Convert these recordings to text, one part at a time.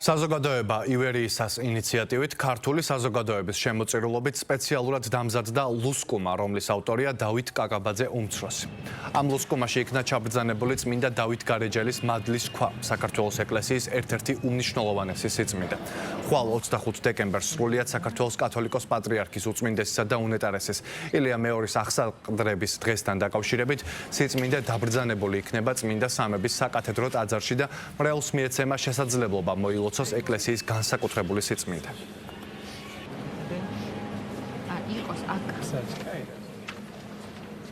საზოგადოება ივერიისას ინიციატივით ქართული საზოგადოების შემოწირულობით სპეციალურად დამზადდა ლუსკუმა, რომლის ავტორია დავით კაკაბაძე უმცროსი. ამ ლუსკუმაში იქნა ჩაბრძანებული წმინდა დავით გარეჯელის მადლის ქვა, საქართველოს ეკლესიის ერთ-ერთი უმნიშვნელოვანესი სიწმინდე. ხვალ 25 დეკემბერს სრულიად საქართველოს კათოლიკოს პატრიარქის უწმინდესისა და უნეტარესის ილია მეორის აღსაყდრების დღესთან დაკავშირებით სიწმინდე დაბრძანებული იქნება წმინდა სამების საკათედრო ტაძარში და მრევლს მიეცემა შესაძლებლობა მოილოცოს ეკლესიის განსაკუთრებული სიწმინდე.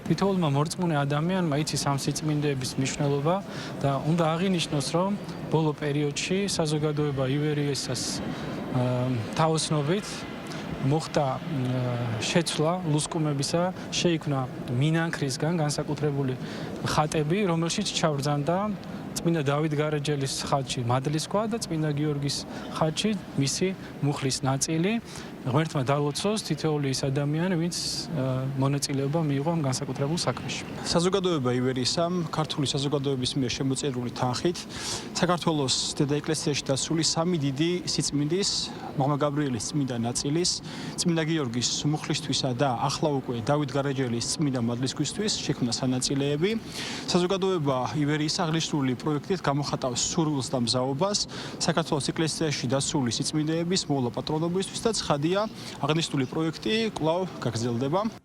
თითოეულმა მორწმუნე ადამიანმა იცის ამ სიწმინდეების მნიშვნელობა და უნდა აღინიშნოს, რომ ბოლო პერიოდში საზოგადოება ივერიისას თავოსნობით მოხდა შეცვლა ლუსკუმებისა, შეიქმნა მინანქრისგან განსაკუთრებული ხატები, რომელშიც ჩაბრძანდა წმინდა დავით გარეჯელის ხატში მადლის ქვა და წმინდა გიორგის ხატში მისი მუხლის ნაწილი. ღმერთმა დალოცოს თითოეული ის ადამიანი, ვინც მონაწილეობა მიიღო ამ განსაკუთრებულ საქმეში. საზოგადოება ივერიისამ ქართული საზოგადოების მიერ შემოწერილი თანხით საქართველოს დედა ეკლესიაში დასული სამი დიდი სიწმინდის, მაღმა გაბრიელის წმინდა ნაწილის, წმინდა გიორგის მუხლისთვისა და ახლა უკვე დავით გარეჯელის წმინდა მადლის ქვისთვის შექმნა სანაწილეები. საზოგადოება ივერიის აღნიშნული პროექტით გამოხატავს სურვილს და მზაობას საქართველოს ეკლესიაში დასული სიწმინდეების მოულა პატრონობისთვის და ცხადია, აღნიშნული პროექტი კვლავ გაგრძელდება.